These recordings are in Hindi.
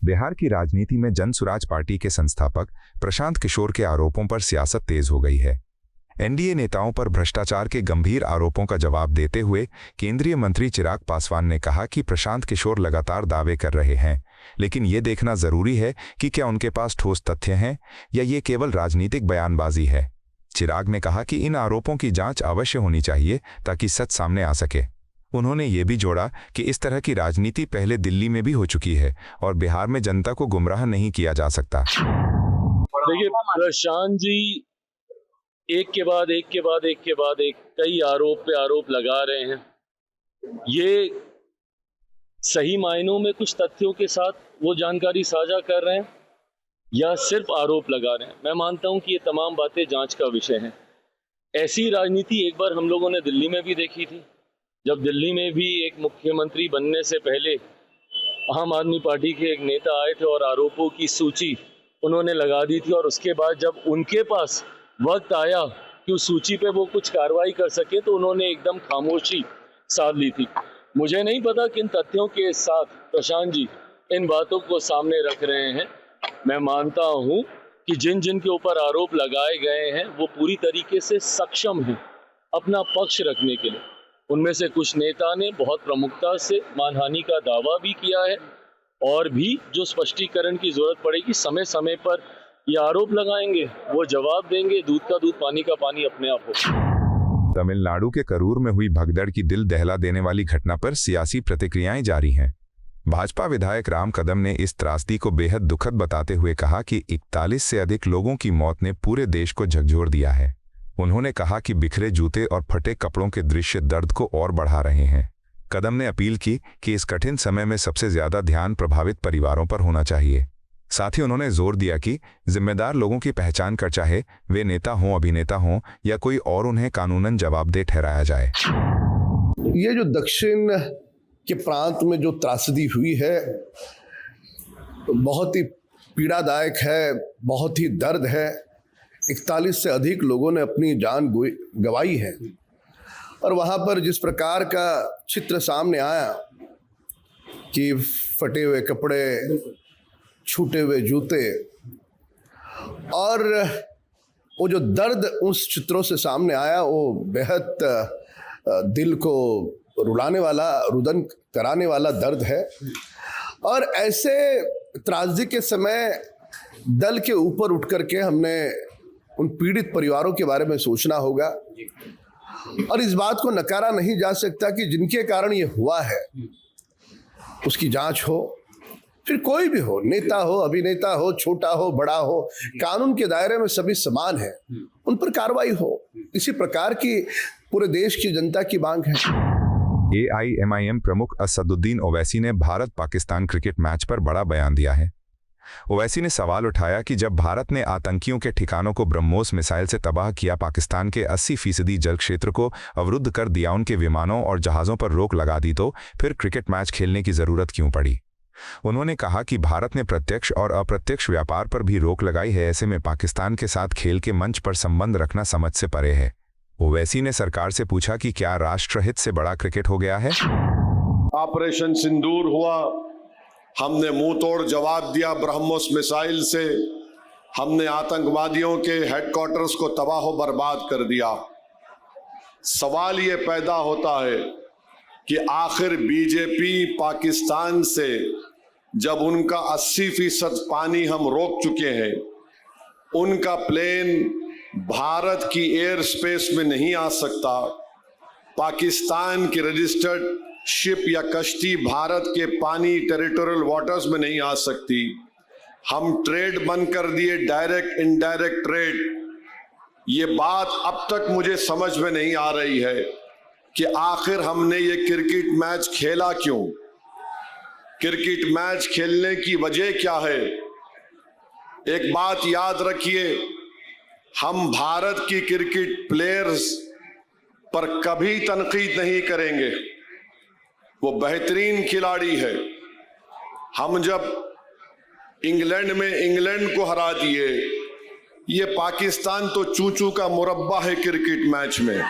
बिहार की राजनीति में जन सुराज पार्टी के संस्थापक प्रशांत किशोर के आरोपों पर सियासत तेज हो गई है। एनडीए नेताओं पर भ्रष्टाचार के गंभीर आरोपों का जवाब देते हुए केंद्रीय मंत्री चिराग पासवान ने कहा कि प्रशांत किशोर लगातार दावे कर रहे हैं, लेकिन ये देखना जरूरी है कि क्या उनके पास ठोस तथ्य हैं या ये केवल राजनीतिक बयानबाजी है। चिराग ने कहा कि इन आरोपों की जांच अवश्य होनी चाहिए ताकि सच सामने आ सके। उन्होंने ये भी जोड़ा कि इस तरह की राजनीति पहले दिल्ली में भी हो चुकी है और बिहार में जनता को गुमराह नहीं किया जा सकता। देखिए, प्रशांत जी एक के बाद एक कई आरोप पे आरोप लगा रहे हैं। ये सही मायनों में कुछ तथ्यों के साथ वो जानकारी साझा कर रहे हैं या सिर्फ आरोप लगा रहे हैं। मैं मानता हूं कि ये तमाम बातें जांच का विषय हैं। ऐसी राजनीति एक बार हम लोगों ने दिल्ली में भी देखी थी, जब दिल्ली में भी एक मुख्यमंत्री बनने से पहले आम आदमी पार्टी के एक नेता आए थे और आरोपों की सूची उन्होंने लगा दी थी, और उसके बाद जब उनके पास वक्त आया कि उस सूची पे वो कुछ कार्रवाई कर सके तो उन्होंने एकदम खामोशी साध ली थी। मुझे नहीं पता किन तथ्यों के साथ प्रशांत जी इन बातों को सामने रख रहे हैं। मैं मानता हूं कि जिन जिन के ऊपर आरोप लगाए गए हैं वो पूरी तरीके से सक्षम हैं अपना पक्ष रखने के लिए। उनमें से कुछ नेता ने बहुत प्रमुखता से मानहानि का दावा भी किया है, और भी जो स्पष्टीकरण की जरूरत पड़ेगी समय समय पर ये आरोप लगाएंगे, वो जवाब देंगे। दूध का दूध पानी का पानी अपने आप हो। तमिलनाडु के करूर में हुई भगदड़ की दिल दहला देने वाली घटना पर सियासी प्रतिक्रियाएं जारी हैं। भाजपा विधायक राम कदम ने इस त्रासदी को बेहद दुखद बताते हुए कहा कि 41 से अधिक लोगों की मौत ने पूरे देश को झकझोर दिया है। उन्होंने कहा कि बिखरे जूते और फटे कपड़ों के दृश्य दर्द को और बढ़ा रहे हैं। कदम ने अपील की कि इस कठिन समय में सबसे ज्यादा ध्यान प्रभावित परिवारों पर होना चाहिए। साथ ही उन्होंने जोर दिया कि जिम्मेदार लोगों की पहचान कर, चाहे वे नेता हों, अभिनेता हों या कोई और, उन्हें कानूनन जवाबदेह ठहराया जाए। ये जो दक्षिण के प्रांत में जो त्रासदी हुई है बहुत ही पीड़ादायक है, बहुत ही दर्द है। 41 से अधिक लोगों ने अपनी जान गंवाई है, और वहाँ पर जिस प्रकार का चित्र सामने आया कि फटे हुए कपड़े, छूटे हुए जूते, और वो जो दर्द उस चित्रों से सामने आया वो बेहद दिल को रुलाने वाला, रुदन कराने वाला दर्द है। और ऐसे त्रासदी के समय दल के ऊपर उठ करके हमने उन पीड़ित परिवारों के बारे में सोचना होगा, और इस बात को नकारा नहीं जा सकता कि जिनके कारण ये हुआ है उसकी जांच हो। फिर कोई भी हो, नेता हो, अभिनेता हो, छोटा हो, बड़ा हो, कानून के दायरे में सभी समान है, उन पर कार्रवाई हो। इसी प्रकार की पूरे देश की जनता की मांग है। AIMIM प्रमुख असदुद्दीन ओवैसी ने भारत पाकिस्तान क्रिकेट मैच पर बड़ा बयान दिया है। ओवैसी ने सवाल उठाया कि जब भारत ने आतंकियों के ठिकानों को ब्रह्मोस मिसाइल से तबाह किया, पाकिस्तान के 80% जल क्षेत्र को अवरुद्ध कर दिया, उनके विमानों और जहाज़ों पर रोक लगा दी, तो फिर क्रिकेट मैच खेलने की ज़रूरत क्यों पड़ी। उन्होंने कहा कि भारत ने प्रत्यक्ष और अप्रत्यक्ष व्यापार पर भी रोक लगाई है, ऐसे में पाकिस्तान के साथ खेल के मंच पर संबंध रखना समझ से परे है। ओवैसी ने सरकार से पूछा कि क्या राष्ट्रहित से बड़ा क्रिकेट हो गया है। ऑपरेशन सिंदूर हुआ, हमने मुंह तोड़ जवाब दिया ब्रह्मोस मिसाइल से, हमने आतंकवादियों के हेडक्वार्टर्स को तबाह बर्बाद कर दिया। सवाल ये पैदा होता है कि आखिर बीजेपी पाकिस्तान से जब उनका 80% पानी हम रोक चुके हैं, उनका प्लेन भारत की एयर स्पेस में नहीं आ सकता, पाकिस्तान की रजिस्टर्ड शिप या कश्ती भारत के पानी टेरिटोरियल वाटर्स में नहीं आ सकती। हम ट्रेड बंद कर दिए, डायरेक्ट इनडायरेक्ट ट्रेड। ये बात अब तक मुझे समझ में नहीं आ रही है कि आखिर हमने ये क्रिकेट मैच खेला क्यों। क्रिकेट मैच खेलने की वजह क्या है। एक बात याद रखिए, हम भारत की क्रिकेट प्लेयर्स पर कभी तनकीद नहीं करेंगे, वो बेहतरीन खिलाड़ी है। हम जब इंग्लैंड में इंग्लैंड को हरा दिए, ये पाकिस्तान तो चूचू का मुरब्बा है क्रिकेट मैच में।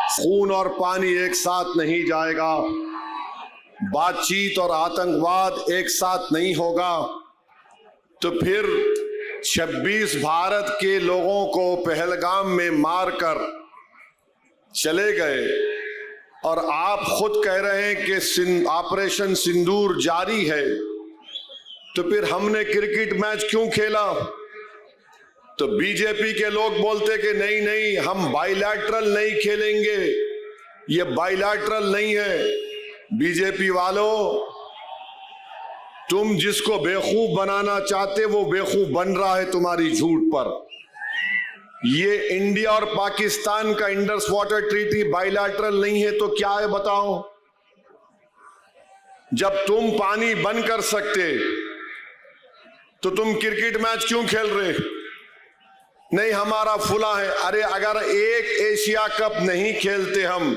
खून और पानी एक साथ नहीं जाएगा, बातचीत और आतंकवाद एक साथ नहीं होगा, तो फिर 26 भारत के लोगों को पहलगाम में मारकर चले गए और आप खुद कह रहे हैं कि ऑपरेशन सिंदूर जारी है, तो फिर हमने क्रिकेट मैच क्यों खेला? तो बीजेपी के लोग बोलते कि नहीं नहीं, हम बाइलैटरल नहीं खेलेंगे, ये बाइलैटरल नहीं है। बीजेपी वालों, तुम जिसको बेवकूफ बनाना चाहते वो बेवकूफ बन रहा है तुम्हारी झूठ पर। ये इंडिया और पाकिस्तान का इंडस वाटर ट्रीटी बाइलैटरल नहीं है तो क्या है बताओ? जब तुम पानी बंद कर सकते तो तुम क्रिकेट मैच क्यों खेल रहे? नहीं हमारा फुला है। अरे अगर एक एशिया कप नहीं खेलते हम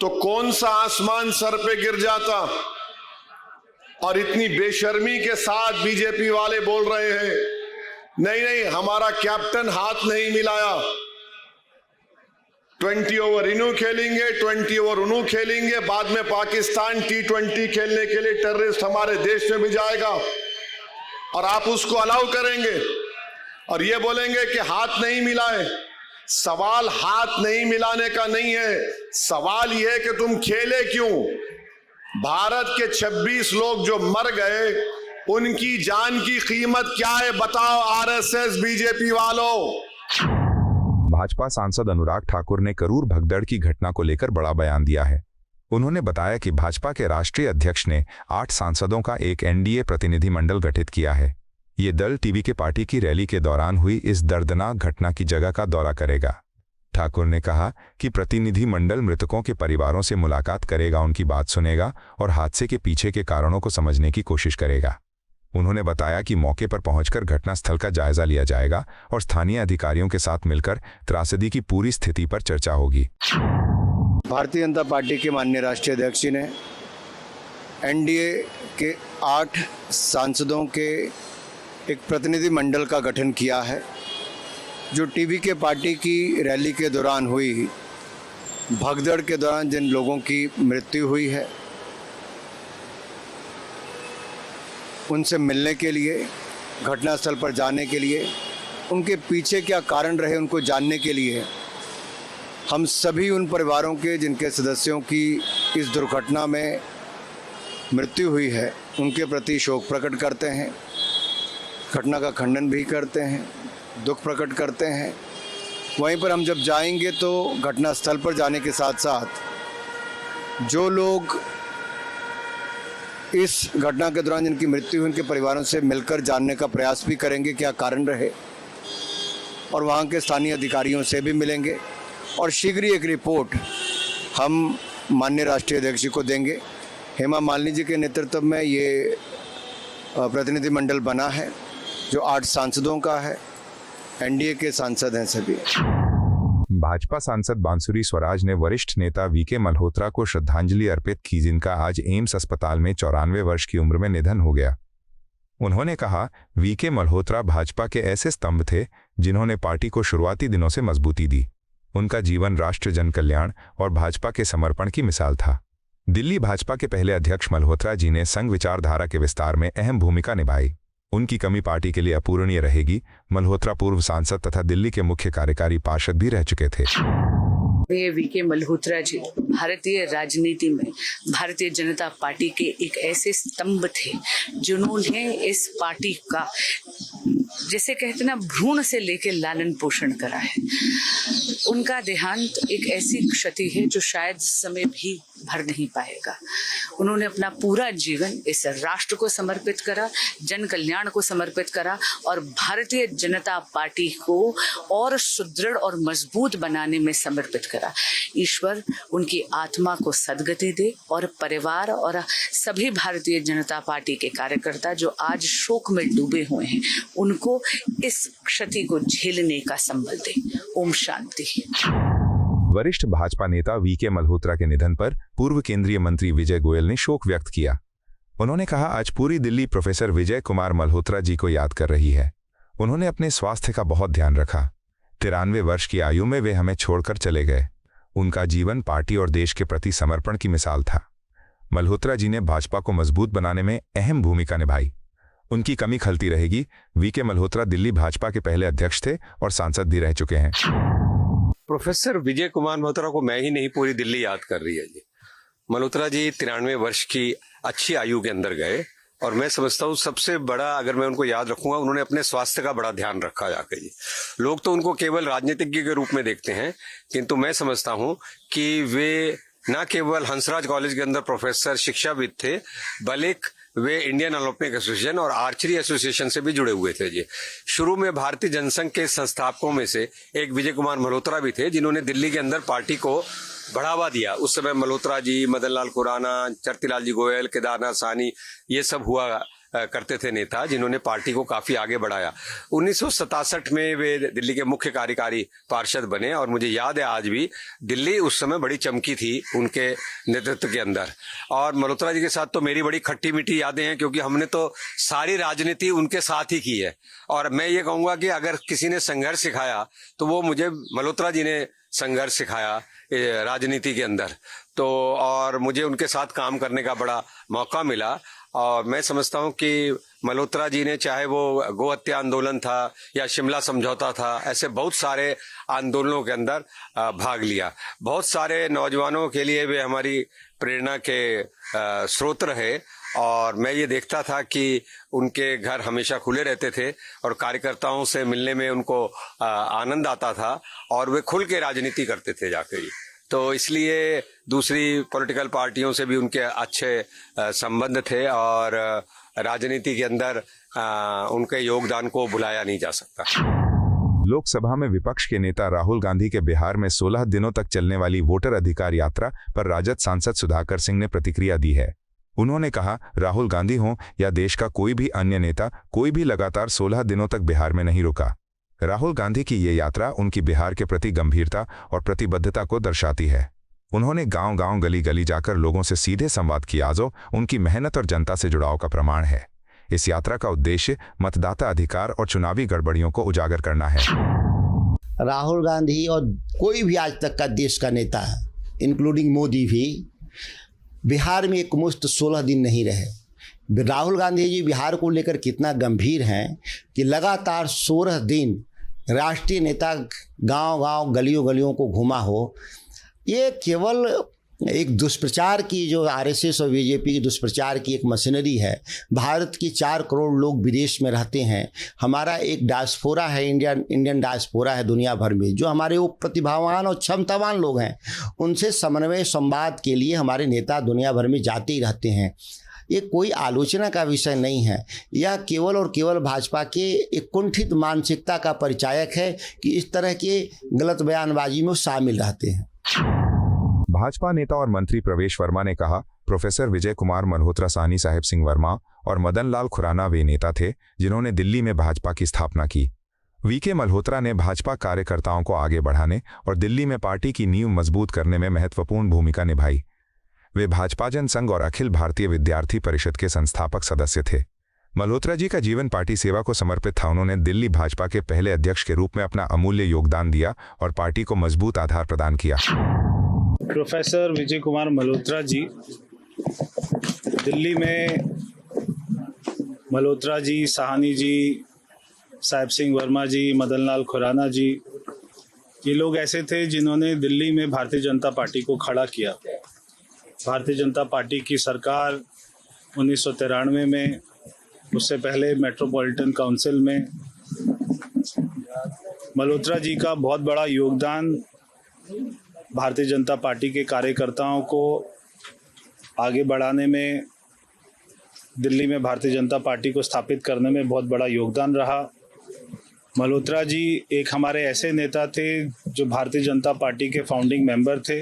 तो कौन सा आसमान सर पे गिर जाता? और इतनी बेशर्मी के साथ बीजेपी वाले बोल रहे हैं नहीं नहीं, हमारा कैप्टन हाथ नहीं मिलाया, 20 ओवर इन्हों खेलेंगे, 20 ओवर उन्हों खेलेंगे, बाद में पाकिस्तान T20 खेलने के लिए टेररिस्ट हमारे देश में भी जाएगा और आप उसको अलाउ करेंगे और ये बोलेंगे कि हाथ नहीं मिलाए। सवाल हाथ नहीं मिलाने का नहीं है, सवाल यह है कि तुम खेले क्यों? भारत के 26 लोग जो मर गए उनकी जान की कीमत क्या है बताओ आरएसएस बीजेपी वालों। भाजपा सांसद अनुराग ठाकुर ने करूर भगदड़ की घटना को लेकर बड़ा बयान दिया है। उन्होंने बताया कि भाजपा के राष्ट्रीय अध्यक्ष ने 8 सांसदों का एक एनडीए प्रतिनिधिमंडल गठित किया है। ये दल टीवी के पार्टी की रैली के दौरान हुई इस दर्दनाक घटना की जगह का दौरा करेगा। ठाकुर ने कहा कि प्रतिनिधिमंडल मृतकों के परिवारों से मुलाकात करेगा, उनकी बात सुनेगा और हादसे के पीछे के कारणों को समझने की कोशिश करेगा। उन्होंने बताया कि मौके पर पहुंचकर घटनास्थल का जायजा लिया जाएगा और स्थानीय अधिकारियों के साथ मिलकर त्रासदी की पूरी स्थिति पर चर्चा होगी। भारतीय जनता पार्टी के माननीय राष्ट्रीय अध्यक्ष जी ने एनडीए के 8 सांसदों के एक प्रतिनिधि मंडल का गठन किया है, जो टीवी के पार्टी की रैली के दौरान हुई भगदड़ के दौरान जिन लोगों की मृत्यु हुई है उनसे मिलने के लिए, घटनास्थल पर जाने के लिए, उनके पीछे क्या कारण रहे उनको जानने के लिए हम सभी उन परिवारों के जिनके सदस्यों की इस दुर्घटना में मृत्यु हुई है उनके प्रति शोक प्रकट करते हैं, घटना का खंडन भी करते हैं, दुख प्रकट करते हैं। वहीं पर हम जब जाएंगे तो घटनास्थल पर जाने के साथ साथ जो लोग इस घटना के दौरान जिनकी मृत्यु हुई उनके परिवारों से मिलकर जानने का प्रयास भी करेंगे क्या कारण रहे, और वहाँ के स्थानीय अधिकारियों से भी मिलेंगे और शीघ्र ही एक रिपोर्ट हम माननीय राष्ट्रीय अध्यक्ष जी को देंगे। हेमा मालिनी जी के नेतृत्व में ये प्रतिनिधिमंडल बना है जो 8 सांसदों का है, एनडीए के सांसद हैं सभी। भाजपा सांसद बांसुरी स्वराज ने वरिष्ठ नेता वीके मल्होत्रा को श्रद्धांजलि अर्पित की, जिनका आज एम्स अस्पताल में 94 वर्ष की उम्र में निधन हो गया। उन्होंने कहा, वीके मल्होत्रा भाजपा के ऐसे स्तंभ थे जिन्होंने पार्टी को शुरुआती दिनों से मजबूती दी। उनका जीवन राष्ट्र जन कल्याण और भाजपा के समर्पण की मिसाल था। दिल्ली भाजपा के पहले अध्यक्ष मल्होत्रा जी ने संघ विचारधारा के विस्तार में अहम भूमिका निभाई। उनकी कमी पार्टी के लिए अपूरणीय रहेगी। मल्होत्रा पूर्व सांसद तथा दिल्ली के मुख्य कार्यकारी पार्षद भी रह चुके थे। वीके मल्होत्रा जी भारतीय राजनीति में भारतीय जनता पार्टी के एक ऐसे स्तंभ थे जिन्होंने इस पार्टी का, जैसे कहते ना, भ्रूण से लेकर लालन पोषण करा है। उनका देहांत एक ऐसी क्षति है जो शायद समय भी भर नहीं पाएगा। उन्होंने अपना पूरा जीवन इस राष्ट्र को समर्पित करा, जन कल्याण को समर्पित करा और भारतीय जनता पार्टी को और सुदृढ़ और मजबूत बनाने में समर्पित करा। ईश्वर उनकी आत्मा को सद्गति दे और परिवार और सभी भारतीय जनता पार्टी के कार्यकर्ता जो आज शोक में डूबे हुए हैं उनको इस क्षति को झेलने का संबल दे। ओम शांति। वरिष्ठ भाजपा नेता वीके मल्होत्रा के निधन पर पूर्व केंद्रीय मंत्री विजय गोयल ने शोक व्यक्त किया। उन्होंने कहा, आज पूरी दिल्ली प्रोफेसर विजय कुमार मल्होत्रा जी को याद कर रही है। उन्होंने अपने स्वास्थ्य का बहुत ध्यान रखा। 93 वर्ष की आयु में वे हमें छोड़कर चले गए। उनका जीवन पार्टी और देश के प्रति समर्पण की मिसाल था। मल्होत्रा जी ने भाजपा को मजबूत बनाने में अहम भूमिका निभाई। उनकी कमी खलती रहेगी। वीके मल्होत्रा दिल्ली भाजपा के पहले अध्यक्ष थे और सांसद भी रह चुके हैं। प्रोफेसर विजय कुमार मल्होत्रा को मैं ही नहीं, पूरी दिल्ली याद कर रही है जी। मल्होत्रा जी 93 वर्ष की अच्छी आयु के अंदर गए और मैं समझता हूँ सबसे बड़ा, अगर मैं उनको याद रखूंगा, उन्होंने अपने स्वास्थ्य का बड़ा ध्यान रखा जाके जी। लोग तो उनको केवल राजनीतिज्ञ के रूप में देखते हैं, किंतु मैं समझता हूँ कि वे न केवल हंसराज कॉलेज के अंदर प्रोफेसर शिक्षाविद थे, बल्कि वे इंडियन ओलंपिक एसोसिएशन और आर्चरी एसोसिएशन से भी जुड़े हुए थे जी। शुरू में भारतीय जनसंघ के संस्थापकों में से एक विजय कुमार मल्होत्रा भी थे, जिन्होंने दिल्ली के अंदर पार्टी को बढ़ावा दिया। उस समय मल्होत्रा जी, मदन लाल खुराना, चरतीलाल जी गोयल, केदारनाथ साहनी, ये सब हुआ करते थे नेता, जिन्होंने पार्टी को काफी आगे बढ़ाया। 1967 में वे दिल्ली के मुख्य कार्यकारी पार्षद बने और मुझे याद है आज भी, दिल्ली उस समय बड़ी चमकी थी उनके नेतृत्व के अंदर। और मल्होत्रा जी के साथ तो मेरी बड़ी खट्टी मीठी यादें हैं, क्योंकि हमने तो सारी राजनीति उनके साथ ही की है। और मैं ये कहूंगा कि अगर किसी ने संघर्ष सिखाया तो वो मुझे मल्होत्रा जी ने संघर्ष सिखाया राजनीति के अंदर। तो और मुझे उनके साथ काम करने का बड़ा मौका मिला। और मैं समझता हूं कि मल्होत्रा जी ने, चाहे वो गो हत्या आंदोलन था या शिमला समझौता था, ऐसे बहुत सारे आंदोलनों के अंदर भाग लिया। बहुत सारे नौजवानों के लिए वे हमारी प्रेरणा के स्रोत रहे। और मैं ये देखता था कि उनके घर हमेशा खुले रहते थे और कार्यकर्ताओं से मिलने में उनको आनंद आता था और वे खुल के राजनीति करते थे जाके। तो इसलिए दूसरी पॉलिटिकल पार्टियों से भी उनके अच्छे संबंध थे और राजनीति के अंदर उनके योगदान को भुलाया नहीं जा सकता। लोकसभा में विपक्ष के नेता राहुल गांधी के बिहार में 16 दिनों तक चलने वाली वोटर अधिकार यात्रा पर राजद सांसद सुधाकर सिंह ने प्रतिक्रिया दी है। उन्होंने कहा, राहुल गांधी हों या देश का कोई भी अन्य नेता, कोई भी लगातार 16 दिनों तक बिहार में नहीं रुका। राहुल गांधी की ये यात्रा उनकी बिहार के प्रति गंभीरता और प्रतिबद्धता को दर्शाती है। उन्होंने गांव-गांव, गली-गली जाकर लोगों से सीधे संवाद किया, जो उनकी मेहनत और जनता से जुड़ाव का प्रमाण है। इस यात्रा का उद्देश्य मतदाता अधिकार और चुनावी गड़बड़ियों को उजागर करना है। राहुल गांधी और कोई भी आज तक का देश का नेता, इंक्लूडिंग मोदी भी, बिहार में एक मुश्त 16 दिन नहीं रहे। राहुल गांधी जी बिहार को लेकर कितना गंभीर हैं कि लगातार 16 दिन राष्ट्रीय नेता गांव-गांव, गलियों-गलियों को घुमा हो। ये केवल एक दुष्प्रचार की, जो आरएसएस और बीजेपी की दुष्प्रचार की एक मशीनरी है। भारत की 4 करोड़ लोग विदेश में रहते हैं। हमारा एक डायस्पोरा है, इंडियन डायस्पोरा है दुनिया भर में, जो हमारे वो प्रतिभावान और क्षमतावान लोग हैं। उनसे समन्वय संवाद के लिए हमारे नेता दुनिया भर में जाते ही रहते हैं। ये कोई आलोचना का विषय नहीं है। यह केवल और केवल भाजपा के एक कुंठित मानसिकता का परिचायक है कि इस तरह के गलत बयानबाजी में शामिल रहते हैं। भाजपा नेता और मंत्री प्रवेश वर्मा ने कहा, प्रोफेसर विजय कुमार मल्होत्रा, साहनी साहेब सिंह वर्मा और मदन लाल खुराना वे नेता थे जिन्होंने दिल्ली में भाजपा की स्थापना की। वीके मल्होत्रा ने भाजपा कार्यकर्ताओं को आगे बढ़ाने और दिल्ली में पार्टी की नींव मजबूत करने में महत्वपूर्ण भूमिका निभाई। वे भाजपा जनसंघ और अखिल भारतीय विद्यार्थी परिषद के संस्थापक सदस्य थे। मल्होत्रा जी का जीवन पार्टी सेवा को समर्पित था। उन्होंने दिल्ली भाजपा के पहले अध्यक्ष के रूप में अपना अमूल्य योगदान दिया और पार्टी को मजबूत आधार प्रदान किया। प्रोफेसर विजय कुमार मल्होत्रा जी, दिल्ली में मल्होत्रा जी, साहनी जी, साहेब सिंह वर्मा जी, मदन लाल खुराना जी, ये लोग ऐसे थे जिन्होंने दिल्ली में भारतीय जनता पार्टी को खड़ा किया। भारतीय जनता पार्टी की सरकार 1993 में, उससे पहले मेट्रोपॉलिटन काउंसिल में मल्होत्रा जी का बहुत बड़ा योगदान भारतीय जनता पार्टी के कार्यकर्ताओं को आगे बढ़ाने में, दिल्ली में भारतीय जनता पार्टी को स्थापित करने में बहुत बड़ा योगदान रहा। मल्होत्रा जी एक हमारे ऐसे नेता थे जो भारतीय जनता पार्टी के फाउंडिंग मेंबर थे,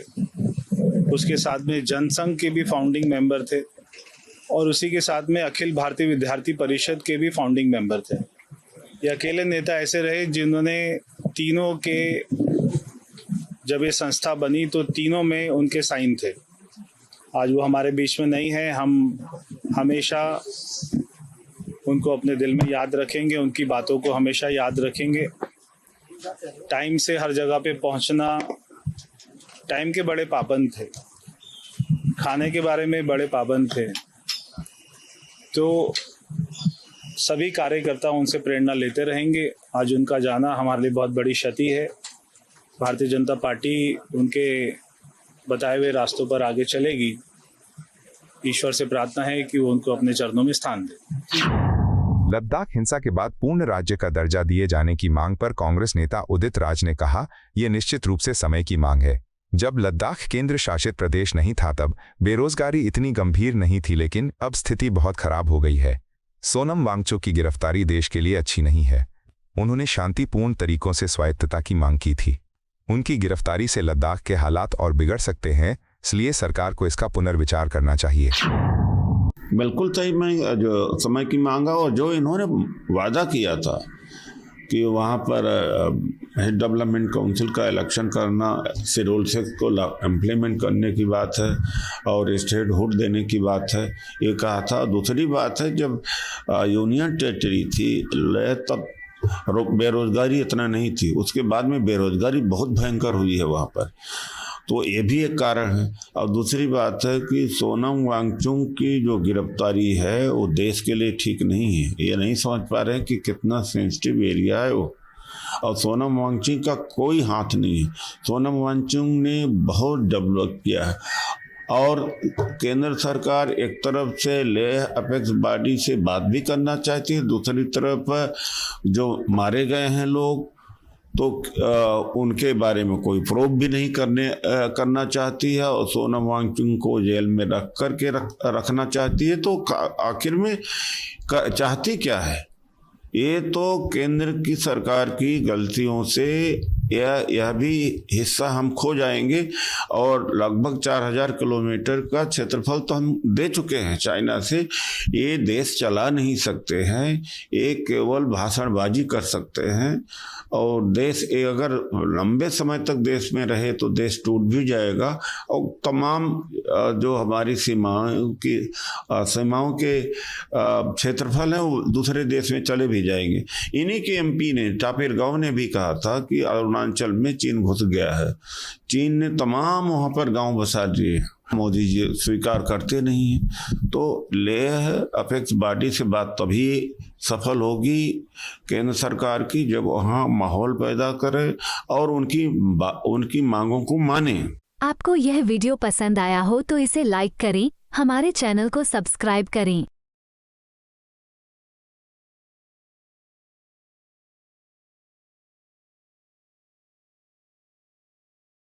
उसके साथ में जनसंघ के भी फाउंडिंग मेंबर थे और उसी के साथ में अखिल भारतीय विद्यार्थी परिषद के भी फाउंडिंग मेंबर थे। ये अकेले नेता ऐसे रहे जिन्होंने तीनों के, जब ये संस्था बनी तो तीनों में उनके साइन थे। आज वो हमारे बीच में नहीं है। हम हमेशा उनको अपने दिल में याद रखेंगे, उनकी बातों को हमेशा याद रखेंगे। टाइम से हर जगह पे पहुंचना, टाइम के बड़े पाबंद थे, खाने के बारे में बड़े पाबंद थे। तो सभी कार्यकर्ता उनसे प्रेरणा लेते रहेंगे। आज उनका जाना हमारे लिए बहुत बड़ी क्षति है। भारतीय जनता पार्टी उनके बताए हुए रास्तों पर आगे चलेगी। ईश्वर से प्रार्थना है कि वो उनको अपने चरणों में स्थान दे। लद्दाख हिंसा के बाद पूर्ण राज्य का दर्जा दिए जाने की मांग पर कांग्रेस नेता उदित राज ने कहा, यह निश्चित रूप से समय की मांग है। जब लद्दाख केंद्र शासित प्रदेश नहीं था तब बेरोजगारी इतनी गंभीर नहीं थी, लेकिन अब स्थिति बहुत खराब हो गई है। सोनम वांगचुक की गिरफ्तारी देश के लिए अच्छी नहीं है। उन्होंने शांतिपूर्ण तरीकों से स्वायत्तता की मांग की थी। उनकी गिरफ्तारी से लद्दाख के हालात और बिगड़ सकते हैं, इसलिए सरकार को इसका पुनर्विचार करना चाहिए। बिल्कुल सही में जो समय की मांग है, और जो इन्होंने वादा किया था कि वहाँ पर डेवलपमेंट काउंसिल का इलेक्शन करना, शेड्यूल 6 को इम्प्लीमेंट करने की बात है और स्टेट हुड देने की बात है, ये कहा था। दूसरी बात है, जब यूनियन टेरिटरी थी तब बेरोजगारी इतना नहीं थी, उसके बाद में बेरोजगारी बहुत भयंकर हुई है वहाँ पर, तो ये भी एक कारण है। और दूसरी बात है कि सोनम वांगचुक की जो गिरफ्तारी है वो देश के लिए ठीक नहीं है। ये नहीं समझ पा रहे हैं कि कितना सेंसिटिव एरिया है वो, और सोनम वांगचुक का कोई हाथ नहीं है। सोनम वांगचुक ने बहुत डेवलप किया है, और केंद्र सरकार एक तरफ से लेह अपेक्स बॉडी से बात भी करना चाहती है, दूसरी तरफ जो मारे गए हैं लोग तो उनके बारे में कोई प्रूफ भी नहीं करना चाहती है, और सोनम वांगचुक को जेल में रखना चाहती है। तो आखिर में चाहती क्या है? ये तो केंद्र की सरकार की गलतियों से यह भी हिस्सा हम खो जाएंगे, और लगभग 4000 किलोमीटर का क्षेत्रफल तो हम दे चुके हैं चाइना से। ये देश चला नहीं सकते हैं, ये केवल भाषणबाजी कर सकते हैं, और देश अगर लंबे समय तक देश में रहे तो देश टूट भी जाएगा, और तमाम जो हमारी सीमाओं के क्षेत्रफल हैं वो दूसरे देश में चले भी जाएंगे। इन्हीं के एमपी ने, टापिर गांव ने भी कहा था कि अरुणाचल में चीन घुस गया है। चीन ने तमाम वहाँ पर गांव बसा दिए, मोदी जी स्वीकार करते नहीं हैं। तो लेह अपेक्स बॉडी से बात तभी सफल होगी केंद्र सरकार की जब वहाँ माहौल पैदा करे और उनकी मांगों को माने। आपको यह वीडियो पसंद आया हो तो इसे लाइक करें, हमारे चैनल को सब्सक्राइब करें